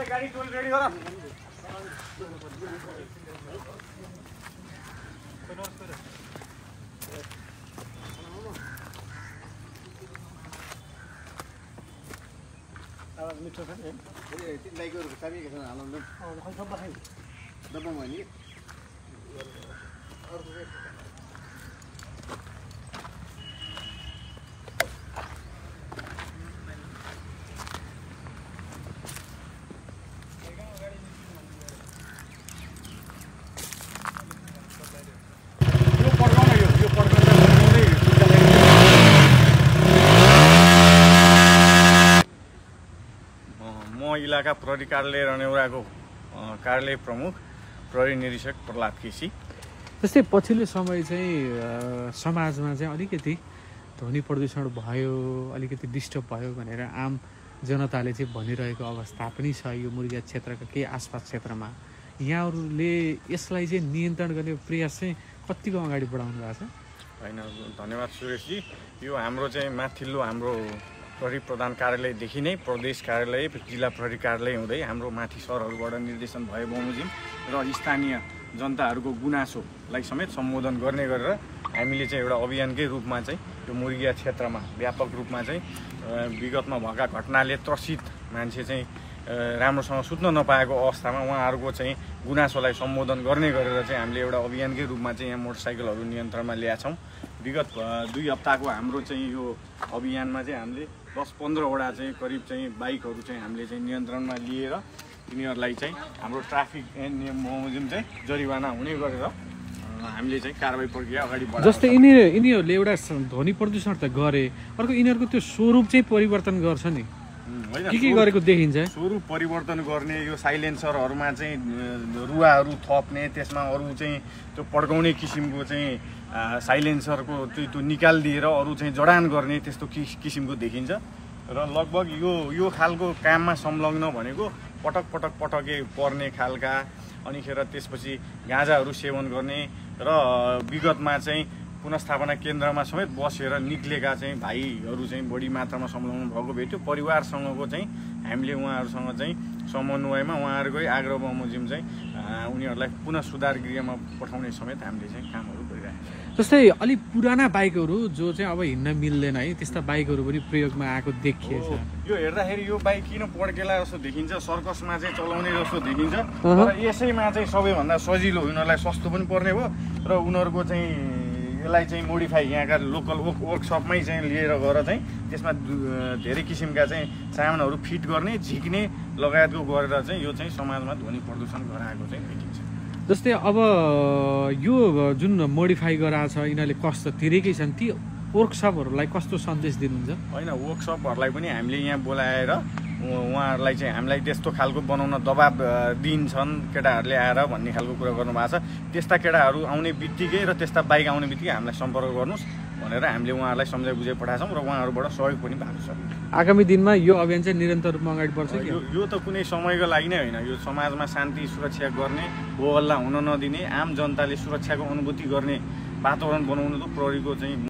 गाडी टोल रेडी गर आवाज मिठो छ नि ए तिन लाइको चाबी के छ हाल्नु खै सब राखै डब्बामा नि अर्को इलाका प्रहरी कार्यालय रनेउराको कार्यालय प्रमुख प्रहरी निरीक्षक प्रहलाद केसी। जस्तै पछिल्लो समय चाहिँ समाजमा चाहिँ अलिकति ध्वनि प्रदूषण भयो, अलिकति डिस्टर्ब भयो भनेर आम जनताले चाहिँ भनिरहेको अवस्था पनि छ यो मुर्गिया क्षेत्रका केही आसपास क्षेत्रमा। यहाँहरूले यसलाई चाहिँ नियन्त्रण गर्ने प्रयास चाहिँ कतिको अगाडि बढाउनु भएको छ? हैन, धन्यवाद सुरेशजी। यो हाम्रो चाहिँ माथिल्लो हाम्रो प्रहरी प्रधान कार्यालयदेखि नै प्रदेश कार्यालय, जिल्ला प्रहरी कार्यालय हुँदै हाम्रो माथि सरहरूबाट निर्देशन भए बमोजिम र स्थानीय जनताहरूको गुनासोलाई समेत सम्बोधन गर्ने गरेर हामीले चाहिँ एउटा अभियानकै रूपमा चाहिँ यो मुर्गिया क्षेत्रमा व्यापक रूपमा चाहिँ विगतमा भएका घटनाले त्रसित मान्छे चाहिँ राम्रोसँग सुत्न नपाएको अवस्थामा उहाँहरूको चाहिँ गुनासोलाई सम्बोधन गर्ने गरेर चाहिँ हामीले एउटा अभियानकै रूपमा चाहिँ यहाँ मोटरसाइकलहरू नियन्त्रणमा ल्याएका छौँ। विगत 2 हप्ताको हाम्रो चाहिँ यो अभियानमा चाहिँ हामीले 10-15 वटा चाहिँ करिब चाहिँ बाइकहरू चाहिँ हामीले चाहिँ नियन्त्रणमा लिएर तिनीहरूलाई चाहिँ हाम्रो ट्राफिक नियम बमोजिम चाहिँ जरिवाना हुने गरेर हामीले चाहिँ कारबाही प्रक्रिया अगाडि बढाएको। जस्तै यिनीहरूले एउटा ध्वनि प्रदूषण त गरे, अर्को यिनीहरूको त्यो स्वरूप चाहिँ परिवर्तन गर्छ नि, के गरेको देखिन्छ? स्वरूप परिवर्तन गर्ने यो साइलेन्सरहरूमा चाहिँ रुवाहरू थप्ने, त्यसमा अरू चाहिँ त्यो पड्काउने किसिमको चाहिँ साइलेन्सरको त्यो निकालिदिएर अरू चाहिँ जडान गर्ने त्यस्तो किसिमको देखिन्छ। र लगभग यो खालको काममा संलग्न भनेको पटक पर्ने खालका, अनिखेर त्यसपछि गाँजाहरू सेवन गर्ने र विगतमा चाहिँ पुनर्स्थापना केन्द्रमा समेत बसेर निक्लेका चाहिँ भाइहरू चाहिँ बढी मात्रामा संलग्न भएको भेट्यो। परिवारसँगको चाहिँ हामीले उहाँहरूसँग चाहिँ समन्वयमा उहाँहरूकै आग्रह बमोजिम चाहिँ उनीहरूलाई पुनः सुधार गृहमा पठाउने समेत हामीले चाहिँ कामहरू गरिरहेका छौँ। जस्तै अलिक पुराना बाइकहरू जो चाहिँ अब हिँड्न मिल्दैन है, त्यस्ता बाइकहरू पनि प्रयोगमा आएको देखिएछ। यो हेर्दाखेरि यो बाइक किन पड्केला जस्तो देखिन्छ, सर्कसमा चाहिँ चलाउने जस्तो देखिन्छ, तर यसैमा चाहिँ सबैभन्दा सजिलो, उनीहरूलाई सस्तो पनि पर्ने भयो र उनीहरूको चाहिँ यसलाई चाहिँ मोडिफाई यहाँका लोकल वर्कसपमै चाहिँ लिएर गएर चाहिँ त्यसमा धेरै किसिमका चाहिँ सामानहरू फिट गर्ने, झिक्ने लगायतको गरेर चाहिँ यो चाहिँ समाजमा ध्वनि प्रदूषण गराएको चाहिँ देखिन्छ। जस्तै अब यो जुन मोडिफाई गराएको छ यिनीहरूले कष्ट तिरेकै छन्, ती वर्कसपहरूलाई कस्तो सन्देश दिनुहुन्छ? होइन, वर्कसपहरूलाई पनि हामीले यहाँ बोलाएर उहाँहरूलाई चाहिँ हामीलाई त्यस्तो खालको बनाउन दबाब दिन्छन् केटाहरूले आएर भन्ने खालको कुरा गर्नुभएको छ। त्यस्ता केटाहरू आउने बित्तिकै र त्यस्ता बाइक आउने बित्तिकै हामीलाई सम्पर्क गर्नुहोस्, भनेर हामीले उहाँहरूलाई सम्झाइ बुझाइ पठाएको छौँ र उहाँहरूबाट सहयोग पनि भएको छ। आगामी दिनमा यो अभियान चाहिँ निरन्तर रूपमा अगाडि बढ्छ कि? यो त कुनै समयको लागि नै होइन, यो समाजमा शान्ति सुरक्षा गर्ने, हो हल्ला हुन नदिने, आम जनताले सुरक्षाको अनुभूति गर्ने वातावरण बनाउनु त प्रहरीको चाहिँ